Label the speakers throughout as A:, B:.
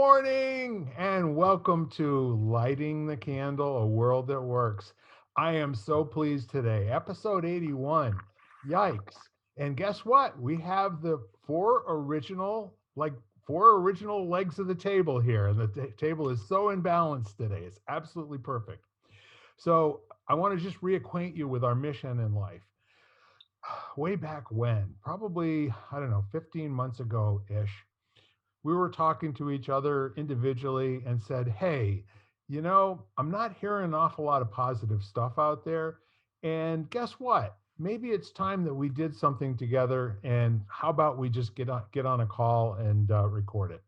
A: morning and welcome to Lighting the Candle, a world that works. I am so pleased today. Episode 81. Yikes. And guess what? We have the four original legs of the table here. And the table is so imbalanced today. It's absolutely perfect. So I want to just reacquaint you with our mission in life. Way back when, probably, I don't know, 15 months ago ish, we were talking to each other individually and said, hey, I'm not hearing an awful lot of positive stuff out there. And guess what? Maybe it's time that we did something together. And how about we just get on a call and record it?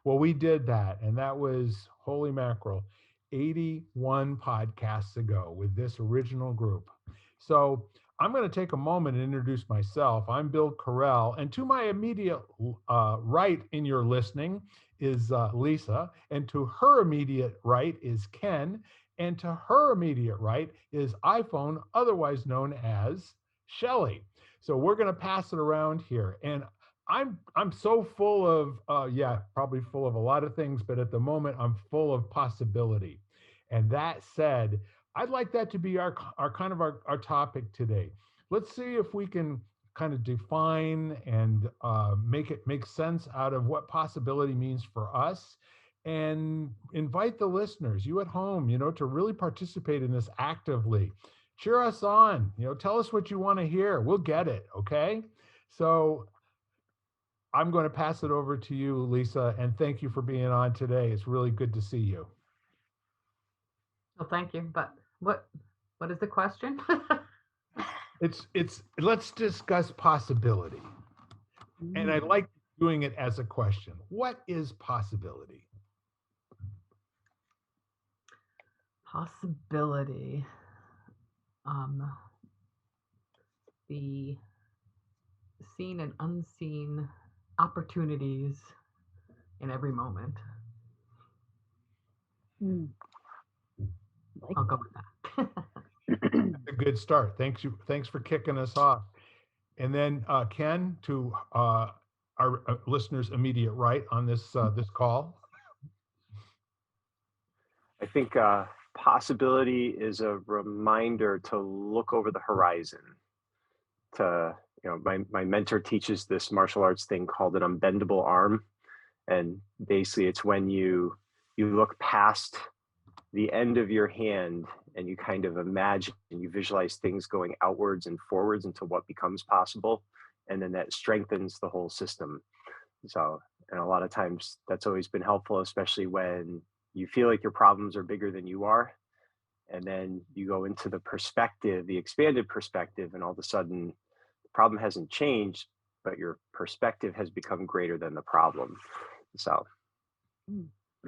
A: Well, we did that. And that was, holy mackerel, 81 podcasts ago with this original group. So I'm going to take a moment and introduce myself. I'm Bill Correll, and to my immediate right in your listening is Lisa, and to her immediate right is Ken, and to her immediate right is iPhone, otherwise known as Shelly. So we're going to pass it around here, and I'm so full of probably full of a lot of things, but at the moment I'm full of possibility. And that said, I'd like that to be our topic today. Let's see if we can kind of define and make sense out of what possibility means for us, and invite the listeners, you at home, to really participate in this actively. Cheer us on, tell us what you want to hear. We'll get it, okay? So I'm going to pass it over to you, Lisa, and thank you for being on today. It's really good to see you.
B: Well, thank you. But what is the question?
A: It's let's discuss possibility. And I like doing it as a question. What is possibility?
B: Possibility. The seen and unseen opportunities in every moment. I'll go with that.
A: That's a good start. Thanks for kicking us off. And then Ken, to our listeners' immediate right on this call.
C: I think possibility is a reminder to look over the horizon. My mentor teaches this martial arts thing called an unbendable arm, and basically it's when you look past the end of your hand and you kind of imagine and you visualize things going outwards and forwards into what becomes possible, and then that strengthens the whole system. So, and a lot of times that's always been helpful, especially when you feel like your problems are bigger than you are, and then you go into the perspective, the expanded perspective, and all of a sudden the problem hasn't changed, but your perspective has become greater than the problem. So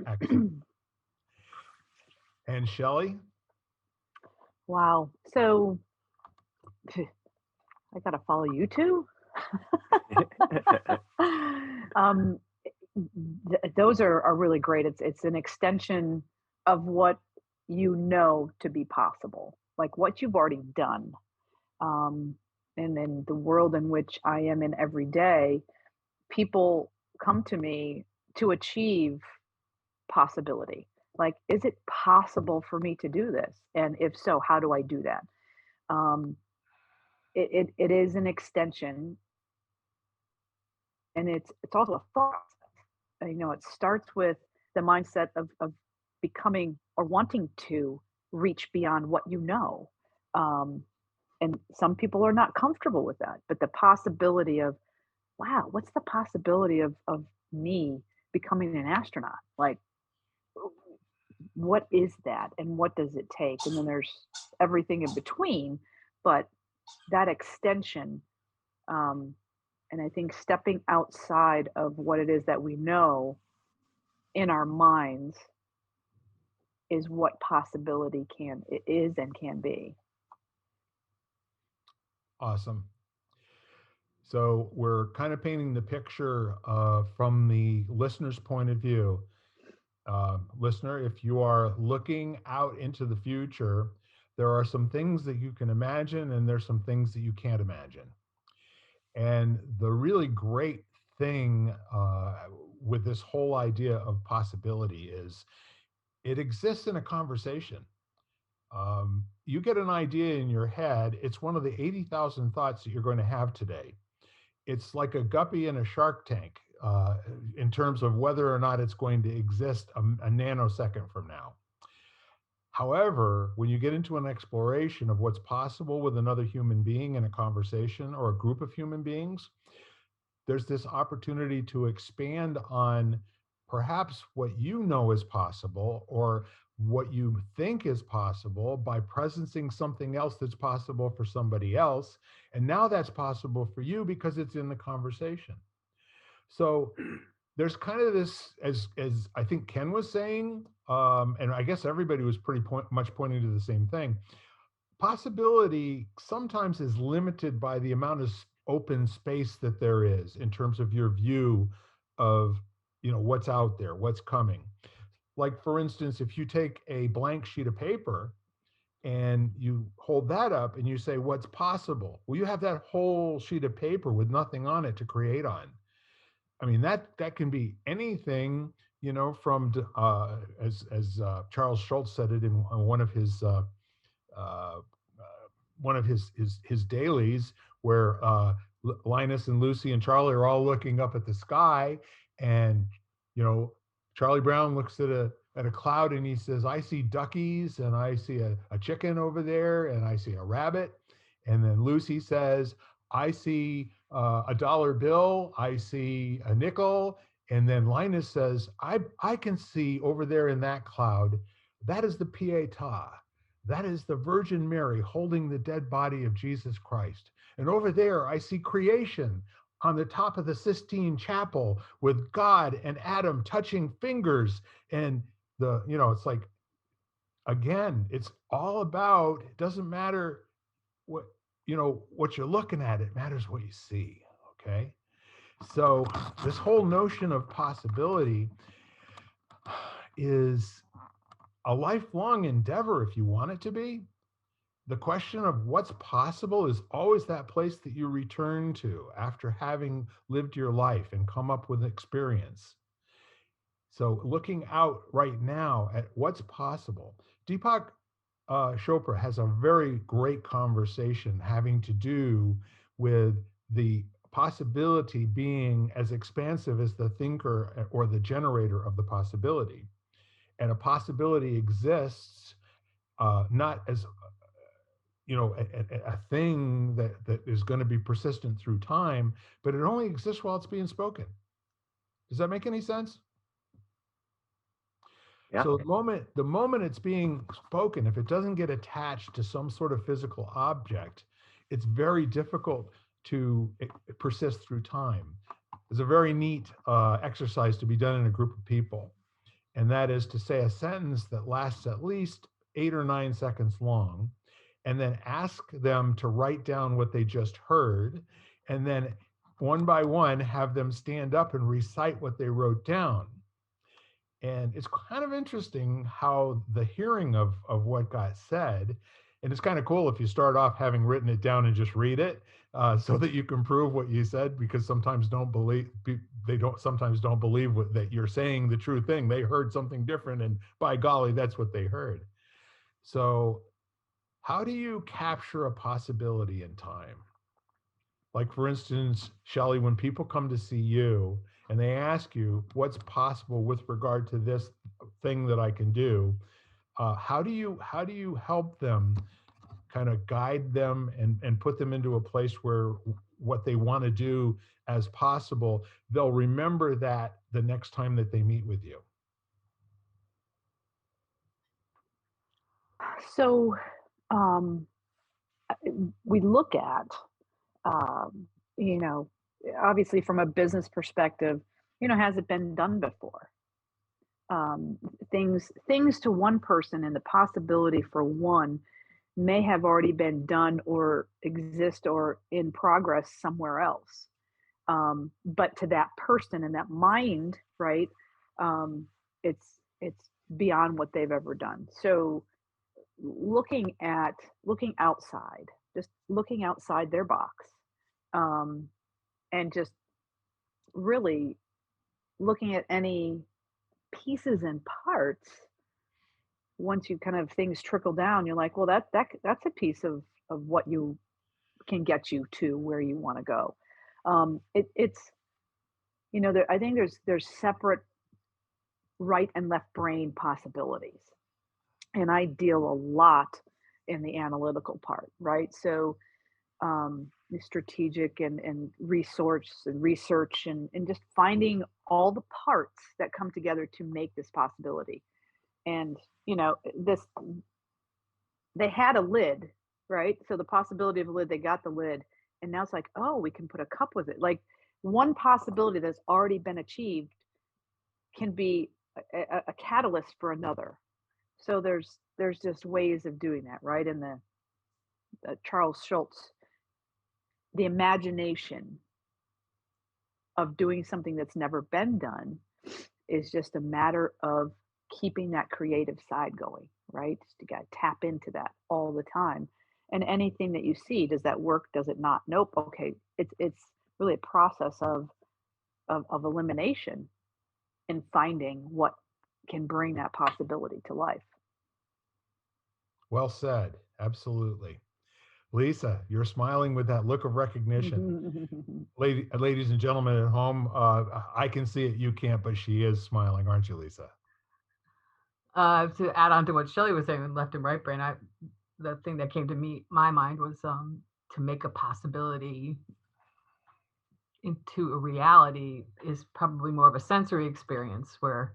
A: excellent. And Shelly?
D: Wow. So I got to follow you too. Those are really great. It's an extension of what you know to be possible, like what you've already done. And in the world in which I am in every day, people come to me to achieve possibility. Like, is it possible for me to do this? And if so, how do I do that? It is an extension, and it's also a thought. It starts with the mindset of becoming or wanting to reach beyond what you know. And some people are not comfortable with that, but the possibility of, wow, what's the possibility of me becoming an astronaut? Like, what is that and what does it take? And then there's everything in between, but that extension, and I think stepping outside of what it is that we know in our minds is what possibility is and can be.
A: Awesome. So we're kind of painting the picture from the listener's point of view. Listener, if you are looking out into the future, there are some things that you can imagine and there's some things that you can't imagine. And the really great thing with this whole idea of possibility is it exists in a conversation. You get an idea in your head, it's one of the 80,000 thoughts that you're going to have today. It's like a guppy in a shark tank in terms of whether or not it's going to exist a nanosecond from now. However, when you get into an exploration of what's possible with another human being in a conversation or a group of human beings, there's this opportunity to expand on perhaps what you know is possible or what you think is possible by presencing something else that's possible for somebody else. And now that's possible for you because it's in the conversation. So there's kind of this, as I think Ken was saying, and I guess everybody was pretty much pointing to the same thing. Possibility sometimes is limited by the amount of open space that there is in terms of your view of, what's out there, what's coming. Like, for instance, if you take a blank sheet of paper and you hold that up and you say, what's possible? Well, you have that whole sheet of paper with nothing on it to create on. I mean, that can be anything, from as Charles Schultz said it in one of his dailies, where Linus and Lucy and Charlie are all looking up at the sky, and Charlie Brown looks at a cloud and he says, I see duckies and I see a chicken over there and I see a rabbit. And then Lucy says, I see a dollar bill, I see a nickel. And then Linus says, I can see over there in that cloud, that is the Pietà. That is the Virgin Mary holding the dead body of Jesus Christ. And over there, I see creation on the top of the Sistine Chapel with God and Adam touching fingers. And it's like, again, it's all about, it doesn't matter what you're looking at, it matters what you see. Okay. So this whole notion of possibility is a lifelong endeavor if you want it to be. The question of what's possible is always that place that you return to after having lived your life and come up with experience. So looking out right now at what's possible. Deepak Chopra has a very great conversation having to do with the possibility being as expansive as the thinker or the generator of the possibility. And a possibility exists not as a thing that is going to be persistent through time, but it only exists while it's being spoken. Does that make any sense?
C: Yeah.
A: So the moment it's being spoken, if it doesn't get attached to some sort of physical object, it's very difficult to persist through time. There's a very neat exercise to be done in a group of people, and that is to say a sentence that lasts at least 8 or 9 seconds long, and then ask them to write down what they just heard, and then one by one have them stand up and recite what they wrote down. And it's kind of interesting how the hearing of what got said, and it's kind of cool if you start off having written it down and just read it so that you can prove what you said, because sometimes they sometimes don't believe that you're saying the true thing. They heard something different, and by golly, that's what they heard. So how do you capture a possibility in time? Like, for instance, Shelly, when people come to see you and they ask you what's possible with regard to this thing that I can do, how do you help them, kind of guide them and put them into a place where what they want to do as possible, they'll remember that the next time that they meet with you?
D: So we look at, obviously from a business perspective, has it been done before? Things to one person and the possibility for one may have already been done or exist or in progress somewhere else. But to that person and that mind, right, it's beyond what they've ever done. So looking outside, just looking outside their box, and just really looking at any pieces and parts, once you kind of things trickle down, you're like, well, that's a piece of what you can get you to where you want to go. It's I think there's separate right and left brain possibilities, and I deal a lot in the analytical part, right? So the strategic and research and just finding all the parts that come together to make this possibility. And this they had a lid, right? So the possibility of a lid, they got the lid, and now it's like, oh, we can put a cup with it. Like one possibility that's already been achieved can be a catalyst for another. So there's just ways of doing that, right? And the Charles Schultz, the imagination of doing something that's never been done is just a matter of keeping that creative side going, right? You got to tap into that all the time. And anything that you see, does that work? Does it not? Nope. Okay. It's really a process of elimination and finding what can bring that possibility to life.
A: Well said. Absolutely. Lisa, you're smiling with that look of recognition. Ladies and gentlemen at home, I can see it, you can't, but she is smiling, aren't you, Lisa?
B: To add on to what Shelly was saying with left and right brain, the thing that came to my mind was to make a possibility into a reality is probably more of a sensory experience, where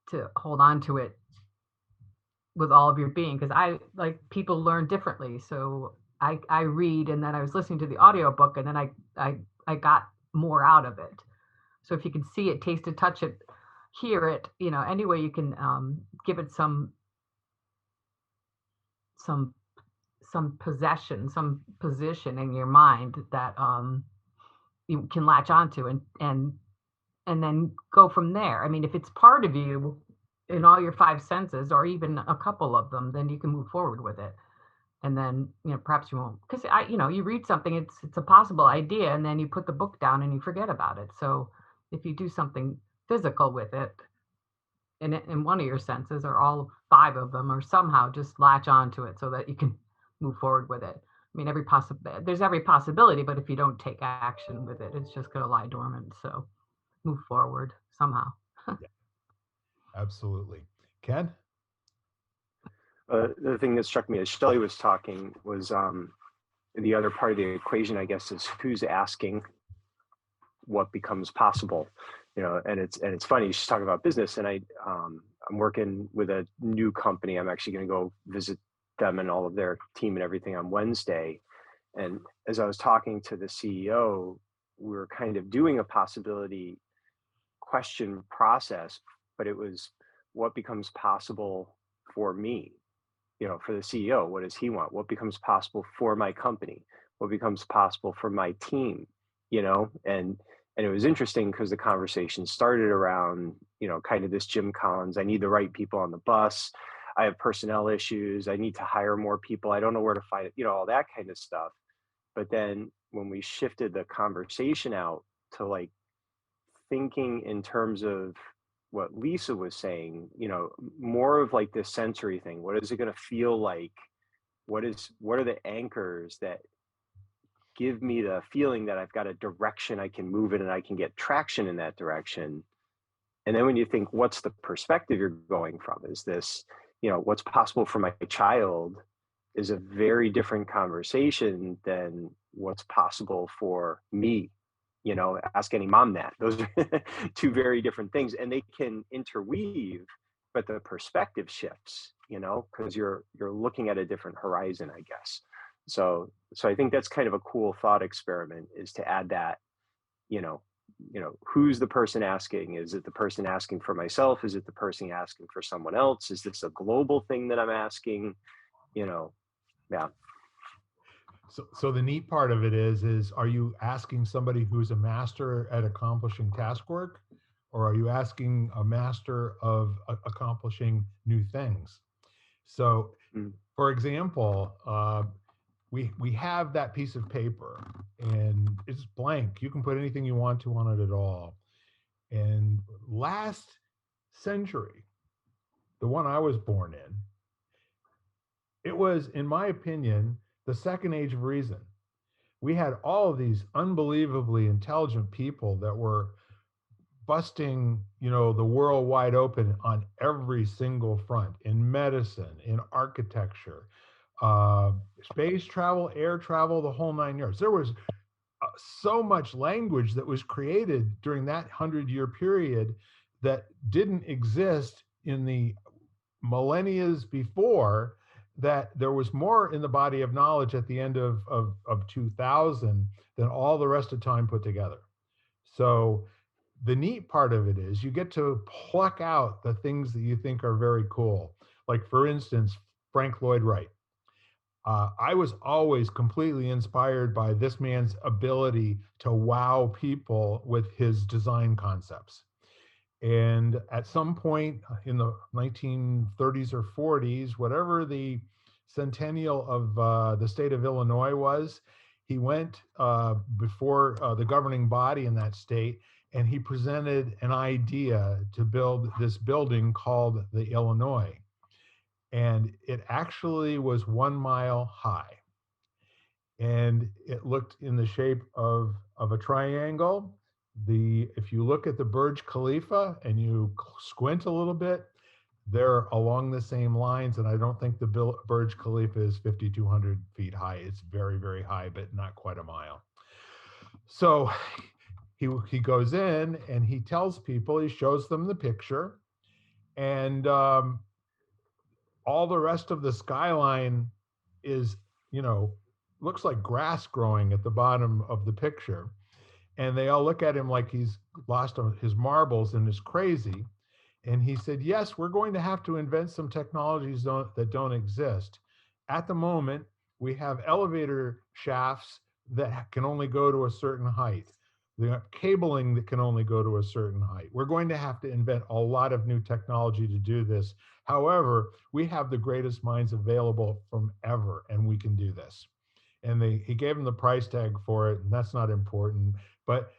B: to hold on to it with all of your being, because people learn differently. So I read, and then I was listening to the audiobook, and then I got more out of it. So if you can see it, taste it, touch it, hear it, any way you can give it some possession, some position in your mind that you can latch onto and then go from there. I mean, if it's part of you in all your five senses, or even a couple of them, then you can move forward with it. And then, perhaps you won't, because you read something, it's a possible idea, and then you put the book down and you forget about it. So if you do something physical with it in one of your senses, or all five of them, or somehow just latch onto it so that you can move forward with it. I mean, there's every possibility, but if you don't take action with it, it's just going to lie dormant. So move forward somehow.
A: Yeah, absolutely. Ken?
C: The thing that struck me as Shelly was talking was the other part of the equation, I guess, is who's asking what becomes possible. And it's funny, she's talking about business, and I'm working with a new company. I'm actually going to go visit them and all of their team and everything on Wednesday. And as I was talking to the CEO, we were kind of doing a possibility question process, but it was what becomes possible for me, for the CEO. What does he want? What becomes possible for my company? What becomes possible for my team? And it was interesting because the conversation started around, kind of this Jim Collins, I need the right people on the bus. I have personnel issues. I need to hire more people. I don't know where to find it, all that kind of stuff. But then when we shifted the conversation out to like thinking in terms of what Lisa was saying, more of like this sensory thing. What is it going to feel like? What are the anchors that give me the feeling that I've got a direction I can move in and I can get traction in that direction? And then when you think, what's the perspective you're going from? Is this, what's possible for my child is a very different conversation than what's possible for me. Ask any mom that. Those are two very different things, and they can interweave, but the perspective shifts, because you're looking at a different horizon, I guess. So I think that's kind of a cool thought experiment, is to add that, who's the person asking? Is it the person asking for myself? Is it the person asking for someone else? Is this a global thing that I'm asking? Yeah.
A: So the neat part of it is are you asking somebody who's a master at accomplishing task work, or are you asking a master of accomplishing new things? So, for example, we have that piece of paper and it's blank. You can put anything you want to on it at all. And last century, the one I was born in, it was, in my opinion, the second age of reason. We had all of these unbelievably intelligent people that were busting, the world wide open on every single front, in medicine, in architecture, space travel, air travel, the whole 9 yards. There was so much language that was created during that 100-year period that didn't exist in the millennia before, that there was more in the body of knowledge at the end of 2000 than all the rest of time put together. So the neat part of it is you get to pluck out the things that you think are very cool. Like, for instance, Frank Lloyd Wright. I was always completely inspired by this man's ability to wow people with his design concepts. And at some point in the 1930s or 40s, whatever the centennial of the state of Illinois was, he went before the governing body in that state, and he presented an idea to build this building called the Illinois. And it actually was 1 mile high. And it looked in the shape of a triangle. If you look at the Burj Khalifa and you squint a little bit, they're along the same lines. And I don't think the Burj Khalifa is 5,200 feet high. It's very, very high, but not quite a mile. So he goes in and he tells people, he shows them the picture, and all the rest of the skyline is, looks like grass growing at the bottom of the picture. And they all look at him like he's lost his marbles and is crazy. And he said, yes, we're going to have to invent some technologies that don't exist. At the moment, we have elevator shafts that can only go to a certain height. The cabling that can only go to a certain height. We're going to have to invent a lot of new technology to do this. However, we have the greatest minds available from ever, and we can do this. And he gave him the price tag for it, and that's not important. But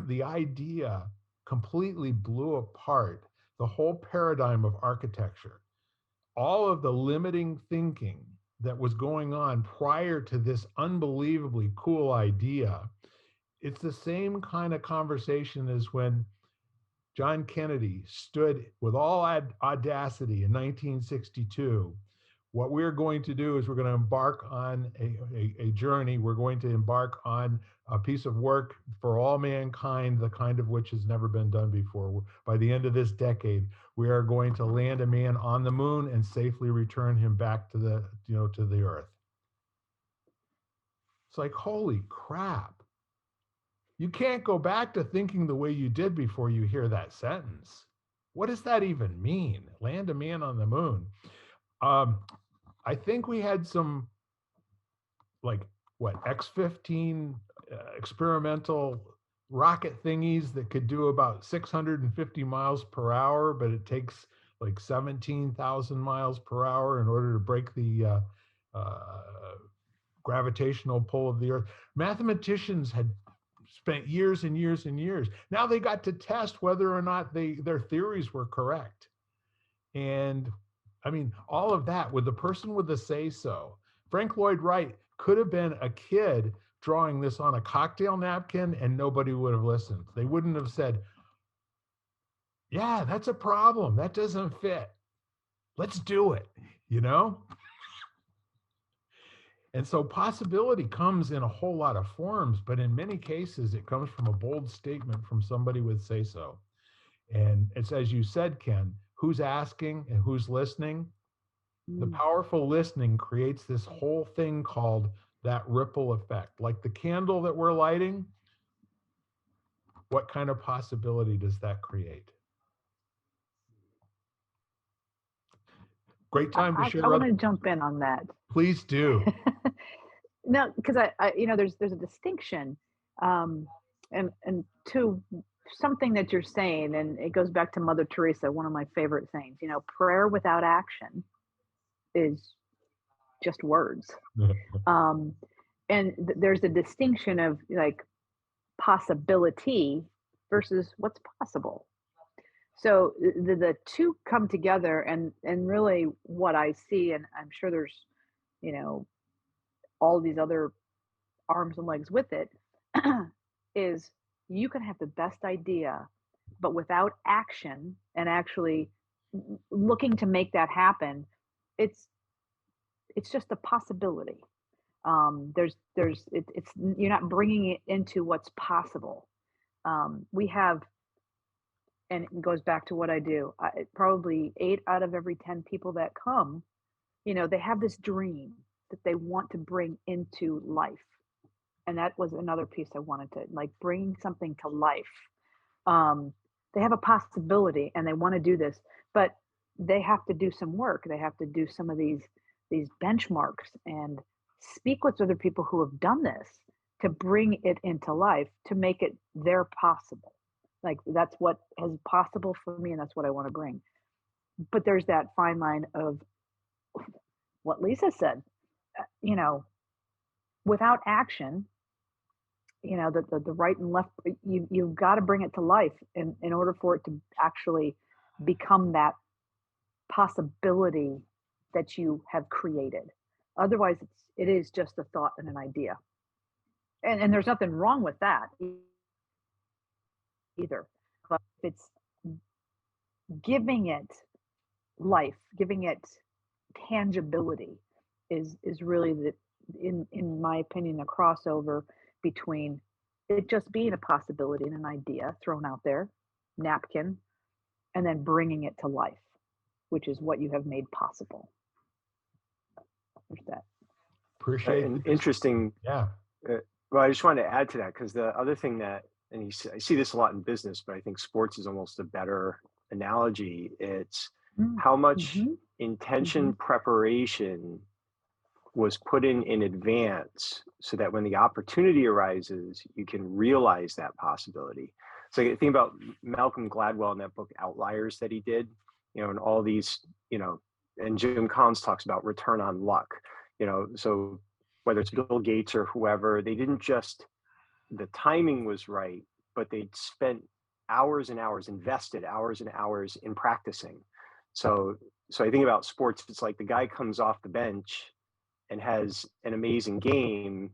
A: the idea completely blew apart the whole paradigm of architecture. All of the limiting thinking that was going on prior to this unbelievably cool idea. It's the same kind of conversation as when John Kennedy stood with all audacity in 1962. What we're going to do is we're going to embark on a journey. We're going to embark on a piece of work for all mankind, the kind of which has never been done before. By the end of this decade, we are going to land a man on the moon and safely return him back to the earth. It's like, holy crap. You can't go back to thinking the way you did before you hear that sentence. What does that even mean? Land a man on the moon. I think we had some, X-15 experimental rocket thingies that could do about 650 miles per hour, but it takes like 17,000 miles per hour in order to break the gravitational pull of the Earth. Mathematicians had spent years and years and years. Now they got to test whether or not their theories were correct. And I mean, all of that with the person with the say-so. Frank Lloyd Wright could have been a kid drawing this on a cocktail napkin and nobody would have listened. They wouldn't have said, yeah, that's a problem. That doesn't fit. Let's do it, And so possibility comes in a whole lot of forms, but in many cases, it comes from a bold statement from somebody with say-so. And it's, as you said, Ken, who's asking and who's listening. The powerful listening creates this whole thing called that ripple effect. Like the candle that we're lighting, what kind of possibility does that create? Great time to share.
D: I want to jump in on that.
A: Please do.
D: No, because I there's a distinction, and to something that you're saying, and it goes back to Mother Teresa, one of my favorite things. Prayer without action is just words. And there's a distinction of like possibility versus what's possible. So the two come together, and really what I see, and I'm sure there's, you know, all these other arms and legs with it, is you can have the best idea, but without action and actually looking to make that happen, it's it's just a possibility. It's you're not bringing it into what's possible. We have, and it goes back to what I do. Probably 8 out of every 10 people that come, you know, they have this dream that they want to bring into life, and that was another piece I wanted to, like, bring something to life. Um, they have a possibility and they want to do this, but they have to do some work. They have to do some of these benchmarks and speak with other people who have done this to bring it into life, to make it their possible. Like, that's what is possible for me, and that's what I want to bring. But there's that fine line of what Lisa said, you know, without action, you know, the right and left, you've got to bring it to life in order for it to actually become that possibility that you have created. Otherwise, it is just a thought and an idea. And there's nothing wrong with that either. But it's giving it life, giving it tangibility is really in my opinion, the crossover between it just being a possibility and an idea thrown out there, napkin, and then bringing it to life, which is what you have made possible. There's that.
A: Appreciate
C: An
A: this.
C: interesting.
A: Yeah.
C: Well, I just wanted to add to that, because the other thing that, and I see this a lot in business, but I think sports is almost a better analogy. It's how much intention, preparation was put in advance, so that when the opportunity arises, you can realize that possibility. So I think about Malcolm Gladwell in that book Outliers that he did, you know, and all these, you know, and Jim Collins talks about return on luck, you know. So whether it's Bill Gates or whoever, they didn't just, the timing was right, but they'd spent hours and hours, invested hours and hours in practicing. So I think about sports, it's like the guy comes off the bench and has an amazing game,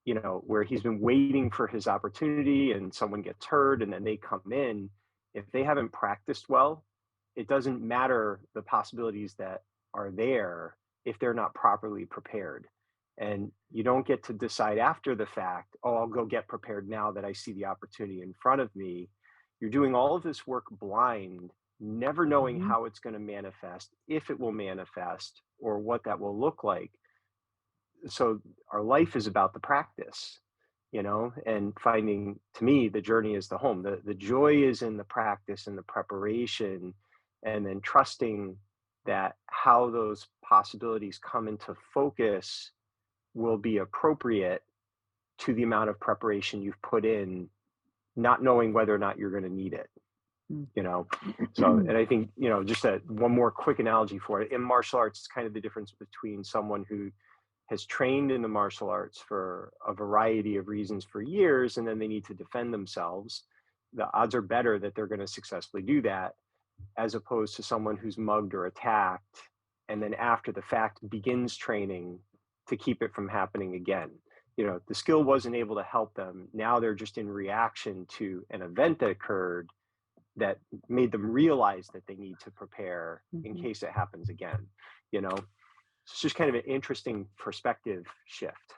C: you know, where he's been waiting for his opportunity and someone gets hurt and then they come in. If they haven't practiced well, it doesn't matter the possibilities that are there if they're not properly prepared. And you don't get to decide after the fact, oh, I'll go get prepared now that I see the opportunity in front of me. You're doing all of this work blind, never knowing how it's going to manifest, if it will manifest, or what that will look like. So our life is about the practice, you know, and finding, to me, the journey is the home. The joy is in the practice and the preparation, and then trusting that how those possibilities come into focus will be appropriate to the amount of preparation you've put in, not knowing whether or not you're going to need it, you know. So, and I think, you know, just one more quick analogy for it. In martial arts, it's kind of the difference between someone who has trained in the martial arts for a variety of reasons for years, and then they need to defend themselves. The odds are better that they're going to successfully do that, as opposed to someone who's mugged or attacked, and then after the fact begins training to keep it from happening again. You know, the skill wasn't able to help them. Now they're just in reaction to an event that occurred that made them realize that they need to prepare in case it happens again, you know. It's just kind of an interesting perspective shift.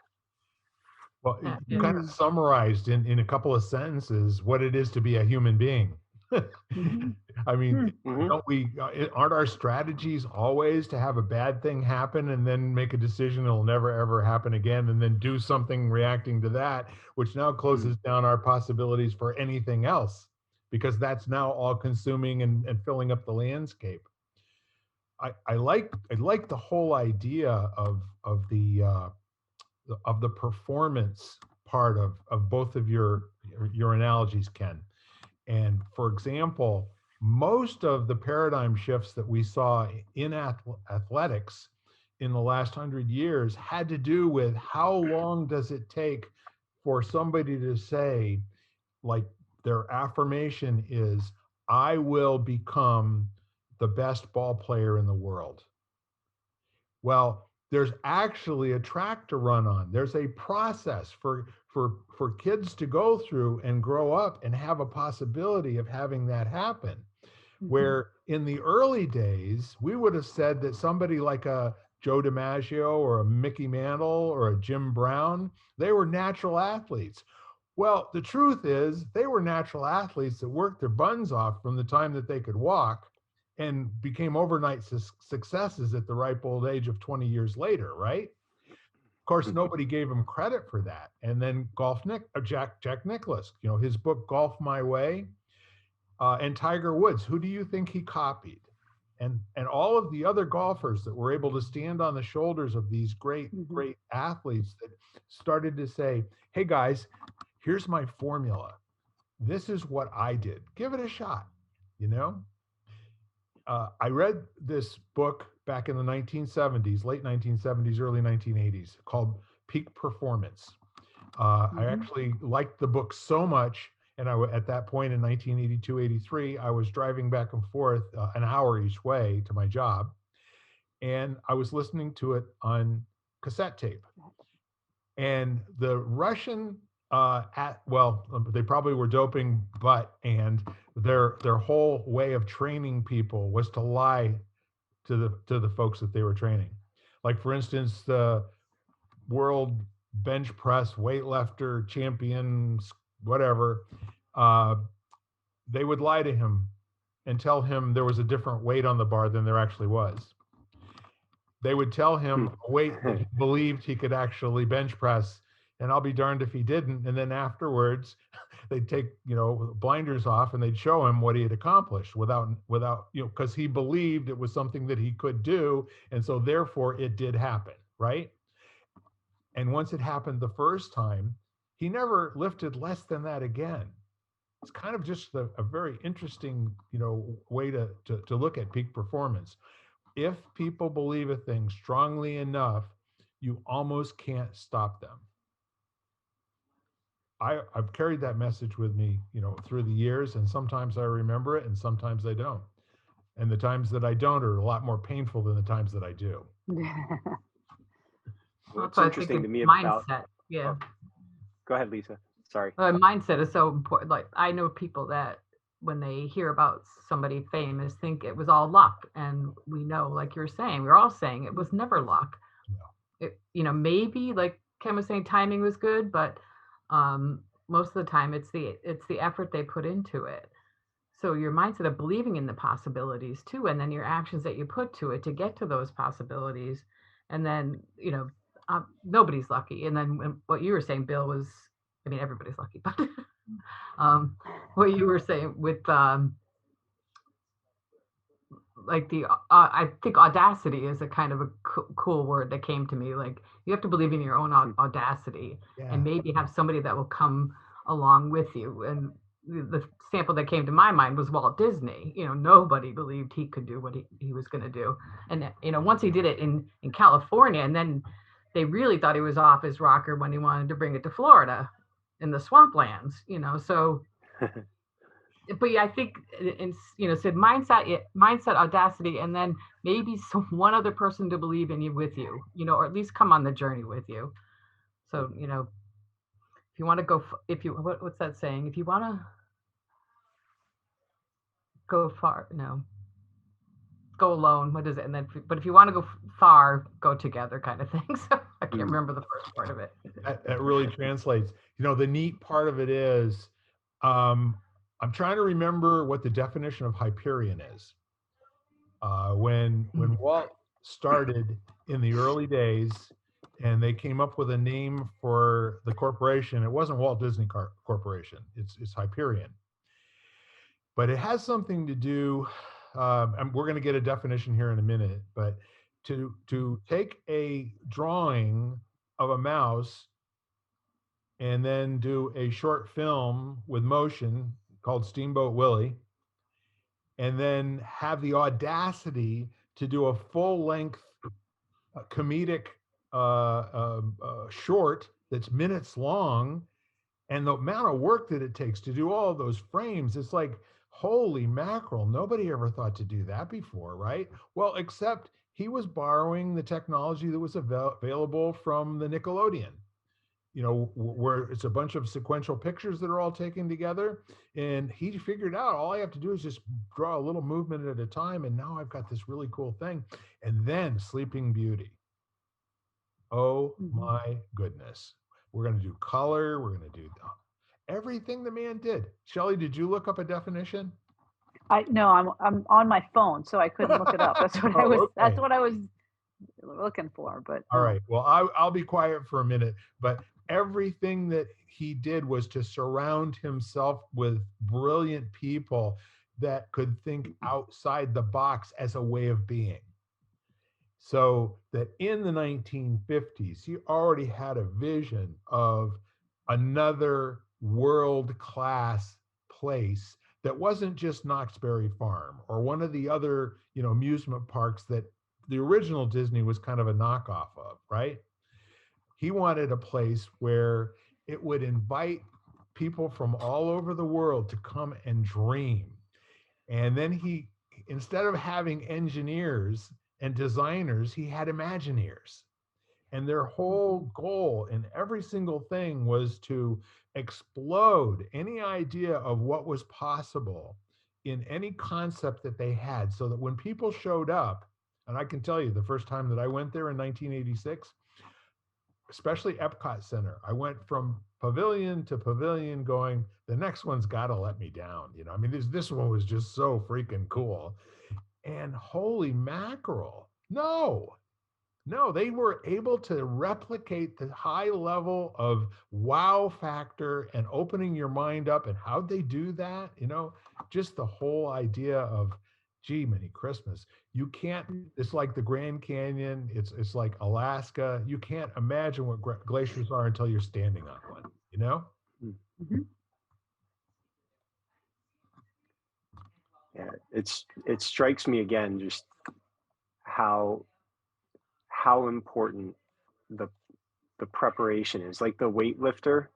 A: Well, you kind of summarized in a couple of sentences what it is to be a human being. I mean, aren't our strategies always to have a bad thing happen and then make a decision it'll never ever happen again, and then do something reacting to that, which now closes down our possibilities for anything else, because that's now all consuming and filling up the landscape. I like the whole idea of the performance part of both of your analogies, Ken. And for example, most of the paradigm shifts that we saw in athletics in the last 100 years had to do with how long does it take for somebody to say, like, their affirmation is, I will become the best ball player in the world. Well, there's actually a track to run on. There's a process for kids to go through and grow up and have a possibility of having that happen. Where in the early days, we would have said that somebody like a Joe DiMaggio or a Mickey Mantle or a Jim Brown, they were natural athletes. Well, the truth is they were natural athletes that worked their buns off from the time that they could walk and became overnight successes at the ripe old age of 20 years later, right? Of course, nobody gave him credit for that. And then Jack Nicklaus, his book, Golf My Way, and Tiger Woods, who do you think he copied? And all of the other golfers that were able to stand on the shoulders of these great athletes that started to say, hey guys, here's my formula. This is what I did. Give it a shot, I read this book back in the 1970s, late 1970s, early 1980s, called Peak Performance. I actually liked the book so much. And at that point in 1982, 83, I was driving back and forth an hour each way to my job. And I was listening to it on cassette tape. And the Russian, they probably were doping, and their whole way of training people was to lie to the folks that they were training. Like, for instance, the world bench press weightlifter champions, whatever, they would lie to him and tell him there was a different weight on the bar than there actually was. They would tell him a weight that he believed he could actually bench press, and I'll be darned if he didn't. And then afterwards, they'd take, blinders off and they'd show him what he had accomplished without, because he believed it was something that he could do. And so therefore it did happen, right? And once it happened the first time, he never lifted less than that again. It's kind of just a very interesting, way to look at peak performance. If people believe a thing strongly enough, you almost can't stop them. I've carried that message with me, through the years, and sometimes I remember it and sometimes I don't. And the times that I don't are a lot more painful than the times that I do.
C: What's interesting to me about
B: mindset, yeah.
C: Go ahead, Lisa. Sorry.
B: Mindset is so important. Like, I know people that when they hear about somebody famous think it was all luck, and we know, like you're saying, we're all saying it was never luck. No. Maybe, like Ken was saying, timing was good, but most of the time it's the effort they put into it. So your mindset of believing in the possibilities too, and then your actions that you put to it to get to those possibilities, and then nobody's lucky. And then what you were saying, Bill, was, everybody's lucky, but what you were saying with like I think audacity is a kind of a cool word that came to me. Like, you have to believe in your own audacity, and maybe have somebody that will come along with you. And the sample that came to my mind was Walt Disney. Nobody believed he could do what he was going to do. And, once he did it in California, and then they really thought he was off his rocker when he wanted to bring it to Florida in the swamplands, so. But yeah, I think, said mindset, audacity, and then maybe one other person to believe in you with you, or at least come on the journey with you. So, if you want to go, what's that saying? If you want to go far, go alone. What is it? And then, but if you want to go far, go together, kind of thing. So I can't remember the first part of it.
A: That really translates. The neat part of it is, I'm trying to remember what the definition of Hyperion is. When Walt started in the early days, and they came up with a name for the corporation, it wasn't Walt Disney Corporation. It's Hyperion. But it has something to do. And we're going to get a definition here in a minute. But to take a drawing of a mouse and then do a short film with motion called Steamboat Willie, and then have the audacity to do a full-length comedic short that's minutes long, And the amount of work that it takes to do all of those frames, it's like, holy mackerel, nobody ever thought to do that before, right? Well, except he was borrowing the technology that was available from the Nickelodeon, where it's a bunch of sequential pictures that are all taken together. And he figured out all I have to do is just draw a little movement at a time. And now I've got this really cool thing. And then Sleeping Beauty. Oh my goodness. We're going to do color. We're going to do everything the man did. Shelly, did you look up a definition?
D: No, I'm on my phone, so I couldn't look it up. That's what I was.
A: Okay.
D: That's what I was looking for. But
A: all right. Well, I'll be quiet for a minute. But everything that he did was to surround himself with brilliant people that could think outside the box as a way of being. So that in the 1950s, he already had a vision of another world-class place that wasn't just Knott's Berry Farm or one of the other, amusement parks that the original Disney was kind of a knockoff of, right? He wanted a place where it would invite people from all over the world to come and dream. And then he, instead of having engineers and designers, he had Imagineers. And their whole goal in every single thing was to explode any idea of what was possible in any concept that they had, so that when people showed up, and I can tell you the first time that I went there in 1986, especially Epcot Center, I went from pavilion to pavilion going, the next one's got to let me down. I mean, this one was just so freaking cool. And holy mackerel, no, they were able to replicate the high level of wow factor and opening your mind up. And how'd they do that? Just the whole idea of, gee, many Christmas. You can't, it's like the Grand Canyon. It's like Alaska. You can't imagine what glaciers are until you're standing on one,
D: Mm-hmm.
C: Yeah, it strikes me again just how important the preparation is. Like the weightlifter,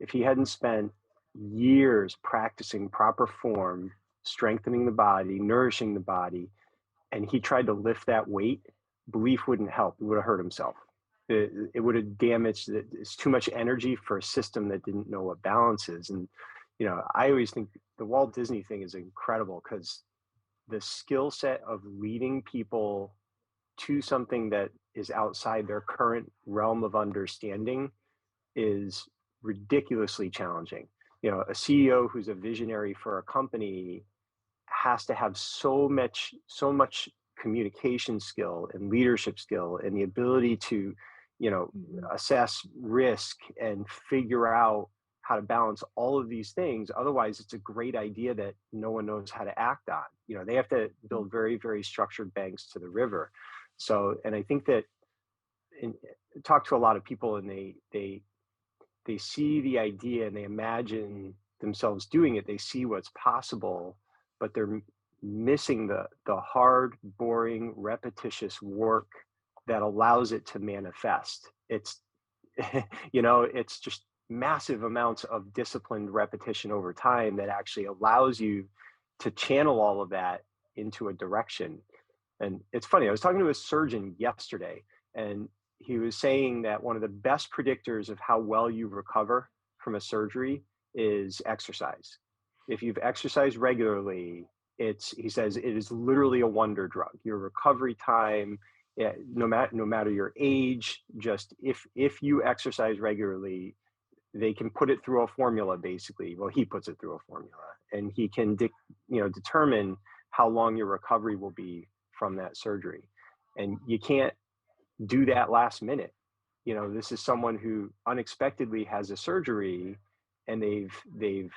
C: if he hadn't spent years practicing proper form, strengthening the body, nourishing the body, and he tried to lift that weight, belief wouldn't help. He would have hurt himself. It would have damaged it. It's too much energy for a system that didn't know what balance is. And I always think the Walt Disney thing is incredible, because the skill set of leading people to something that is outside their current realm of understanding is ridiculously challenging. A CEO who's a visionary for a company has to have so much communication skill and leadership skill and the ability to, assess risk and figure out how to balance all of these things. Otherwise, it's a great idea that no one knows how to act on. They have to build very, very structured banks to the river. So, and I think that talk to a lot of people, and they see the idea and they imagine themselves doing it. They see what's possible, but they're missing the hard, boring, repetitious work that allows it to manifest. It's, it's just massive amounts of disciplined repetition over time that actually allows you to channel all of that into a direction. And it's funny, I was talking to a surgeon yesterday, and he was saying that one of the best predictors of how well you recover from a surgery is exercise. If you've exercised regularly, he says it is literally a wonder drug. Your recovery time, no matter your age, just if you exercise regularly, they can put it through a formula, basically. Well, he puts it through a formula, and he can determine how long your recovery will be from that surgery. And you can't do that last minute. This is someone who unexpectedly has a surgery, and they've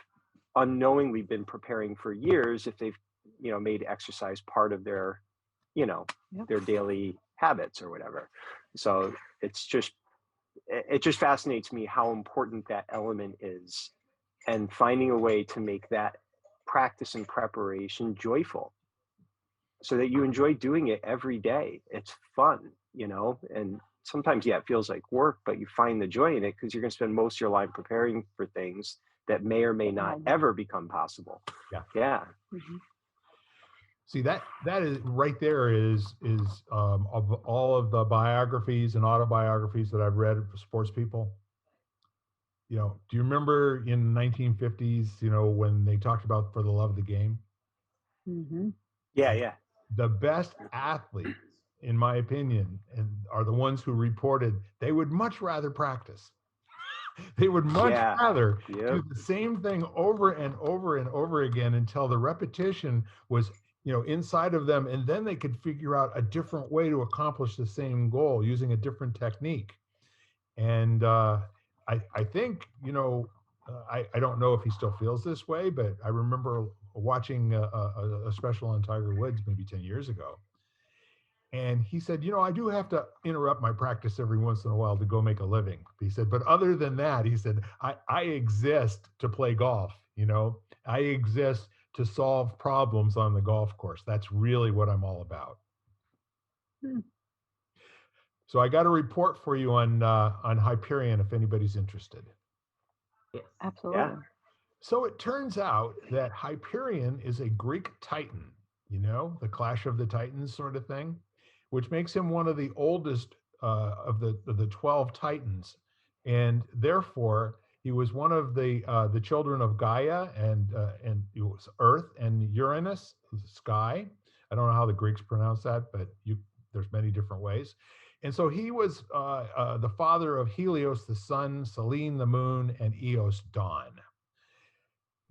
C: unknowingly been preparing for years if they've made exercise part of their their daily habits or whatever. So it just fascinates me how important that element is, and finding a way to make that practice and preparation joyful, so that you enjoy doing it every day. It's fun, and sometimes, yeah, it feels like work, but you find the joy in it because you're going to spend most of your life preparing for things that may or may not ever become possible.
A: Yeah.
C: Yeah.
D: Mhm.
A: See, that is right there is of all of the biographies and autobiographies that I've read for sports people. You know, do you remember in the 1950s, you know, when they talked about For the Love of the Game?
D: Mhm.
C: Yeah. Yeah.
A: The best athletes, in my opinion, and are the ones who reported they would much rather practice. They would much
C: Yeah.
A: rather
C: Yep.
A: do the same thing over and over and over again until the repetition was, you know, inside of them, and then they could figure out a different way to accomplish the same goal using a different technique. And I think, you know, I don't know if he still feels this way, but I remember watching a special on Tiger Woods maybe 10 years ago. And he said, you know, I do have to interrupt my practice every once in a while to go make a living. He said, but other than that, he said, I exist to play golf. You know, I exist to solve problems on the golf course. That's really what I'm all about.
D: Hmm.
A: So I got a report for you on Hyperion if anybody's interested.
B: Yes.
D: Absolutely.
C: Yeah.
A: So it turns out that Hyperion is a Greek Titan, you know, the Clash of the Titans sort of thing, which makes him one of the oldest of the 12 Titans, and therefore he was one of the children of Gaia, and it was Earth, and Uranus, sky. I don't know how the Greeks pronounce that, but there's many different ways. And so he was the father of Helios, the sun, Selene, the moon, and Eos, dawn.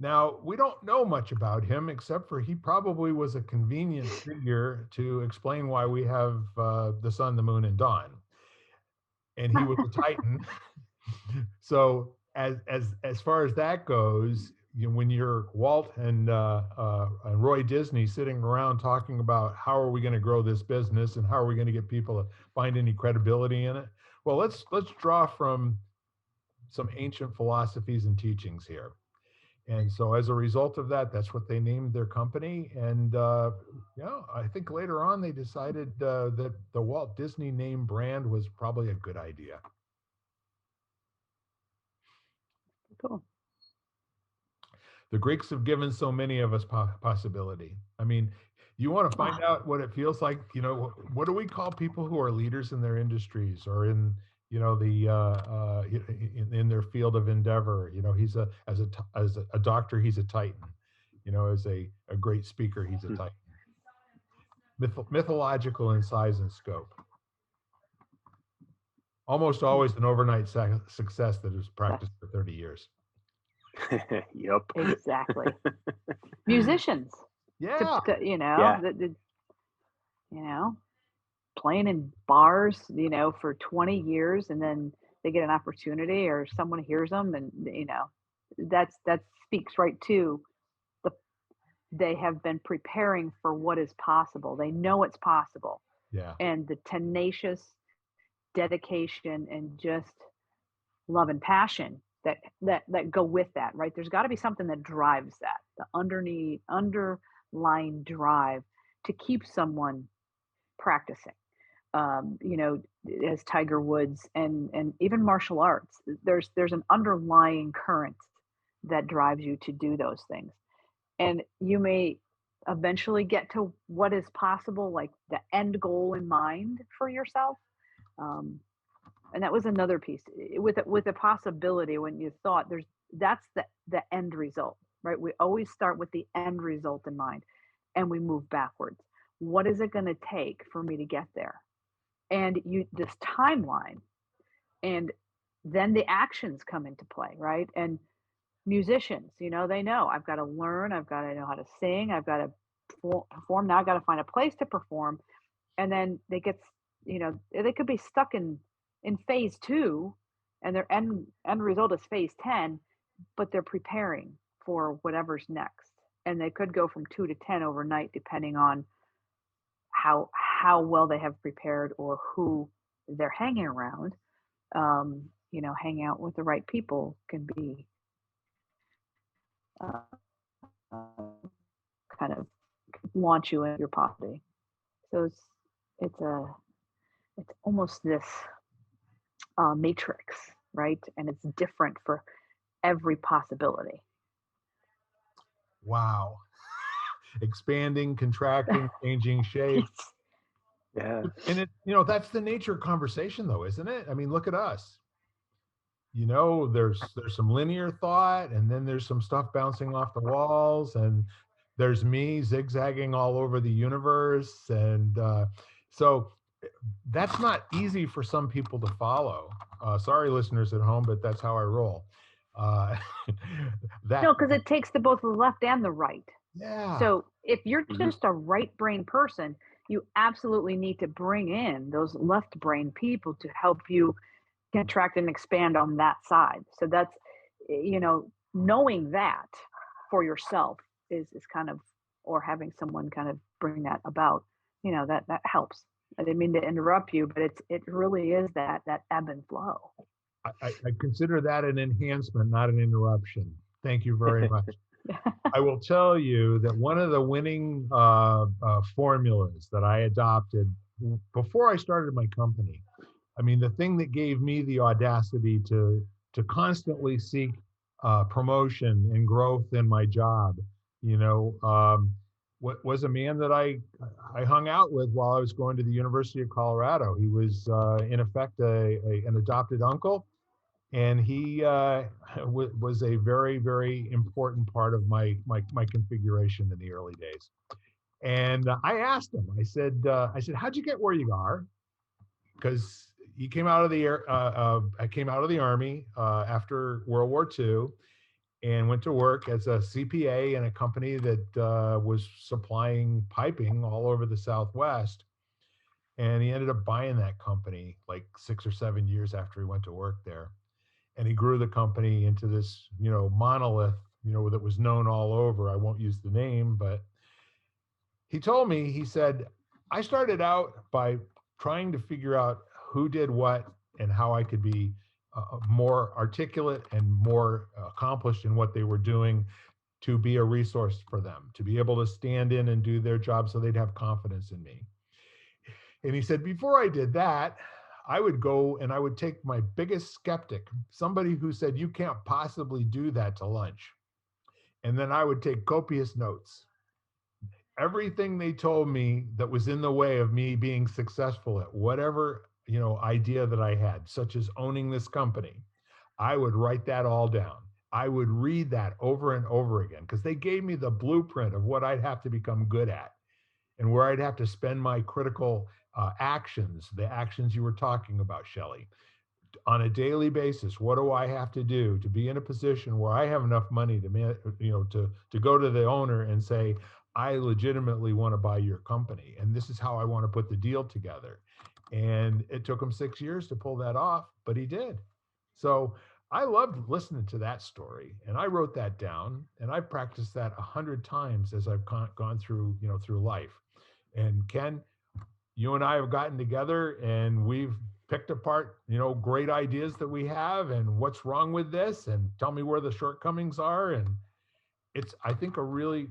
A: Now, we don't know much about him, except for he probably was a convenient figure to explain why we have the sun, the moon, and dawn. And he was a Titan. So as far as that goes, you know, when you're Walt and Roy Disney sitting around talking about how are we going to grow this business and how are we going to get people to find any credibility in it, well, let's draw from some ancient philosophies and teachings here. And so as a result of that, that's what they named their company. And yeah, I think later on they decided that the Walt Disney name brand was probably a good idea.
D: Cool.
A: The Greeks have given so many of us possibility. I mean, you want to find out what it feels like, you know, what do we call people who are leaders in their industries or in, you know, in their field of endeavor? You know, he's as a doctor, he's a Titan. You know, as a great speaker, he's a Titan. Mythological in size and scope. Almost always an overnight success that is practiced for 30 years.
C: Yep.
D: Exactly. Musicians.
A: Yeah.
D: You know,
C: Yeah.
D: you know, playing in bars, you know, for 20 years, and then they get an opportunity or someone hears them, and you know, that speaks right to they have been preparing for what is possible. They know it's possible.
A: Yeah.
D: And the tenacious dedication and just love and passion that go with that, right? There's got to be something that drives that, the underlying drive to keep someone practicing. You know, as Tiger Woods and even martial arts, there's an underlying current that drives you to do those things. And you may eventually get to what is possible, like the end goal in mind for yourself. And that was another piece with a possibility when you thought that's the end result, right? We always start with the end result in mind and we move backwards. What is it going to take for me to get there? And this timeline, and then the actions come into play, right? And musicians, you know, they know I've got to learn, I've got to know how to sing, I've got to perform. Now I've got to find a place to perform. And then you know, they could be stuck in phase 2 and their end result is phase 10, but they're preparing for whatever's next. And they could go from 2 to 10 overnight, depending on how well they have prepared or who they're hanging around. You know, hang out with the right people can be kind of launch you into your poverty. So it's almost this matrix, right? And it's different for every possibility.
A: Wow. Expanding, contracting, changing shape.
C: Yeah.
A: And that's the nature of conversation though, isn't it? I mean, look at us. There's some linear thought, and then there's some stuff bouncing off the walls, and there's me zigzagging all over the universe. And so that's not easy for some people to follow. Sorry, listeners at home, but that's how I roll. Uh,
D: No, because it takes both the left and the right.
A: Yeah.
D: So if you're just a right brain person, you absolutely need to bring in those left brain people to help you contract and expand on that side. So that's, knowing that for yourself is kind of, or having someone kind of bring that about, that helps. I didn't mean to interrupt you, but it really is that ebb and flow.
A: I consider that an enhancement, not an interruption. Thank you very much. I will tell you that one of the winning formulas that I adopted before I started my company, I mean, the thing that gave me the audacity to constantly seek promotion and growth in my job, was a man that I hung out with while I was going to the University of Colorado. He was, in effect, an adopted uncle. And he was a very, very important part of my configuration in the early days. And I asked him, I said, how'd you get where you are? Because he came out of the I came out of the Army after World War II and went to work as a CPA in a company that was supplying piping all over the Southwest. And he ended up buying that company like 6 or 7 years after he went to work there. And he grew the company into this, monolith, that was known all over. I won't use the name, but he told me, he said, I started out by trying to figure out who did what and how I could be more articulate and more accomplished in what they were doing to be a resource for them, to be able to stand in and do their job so they'd have confidence in me. And he said, before I did that, I would go and I would take my biggest skeptic, somebody who said, you can't possibly do that, to lunch. And then I would take copious notes. Everything they told me that was in the way of me being successful at whatever, idea that I had, such as owning this company, I would write that all down. I would read that over and over again because they gave me the blueprint of what I'd have to become good at and where I'd have to spend my critical actions, the actions you were talking about, Shelly, on a daily basis. What do I have to do to be in a position where I have enough money to go to the owner and say, I legitimately want to buy your company, and this is how I want to put the deal together. And it took him 6 years to pull that off, but he did. So I loved listening to that story, and I wrote that down, and I practiced that 100 times as I've gone through, through life. And Ken, you and I have gotten together and we've picked apart, great ideas that we have and what's wrong with this, and tell me where the shortcomings are. And it's, I think, a really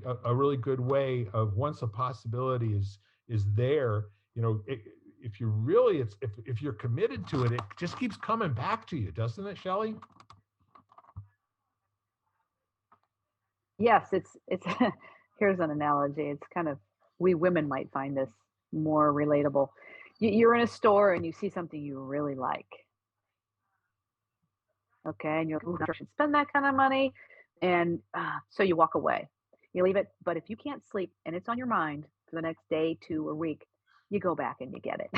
A: good way of, once a possibility is there, if you really, if you're committed to it, it just keeps coming back to you, doesn't it, Shelly?
D: Yes, it's here's an analogy. It's kind of, we women might find this more relatable. You're in a store and you see something you really like. Okay, and you're like, I should spend that kind of money. And so you walk away. You leave it. But if you can't sleep and it's on your mind for the next day, 2 or week, you go back and you get it.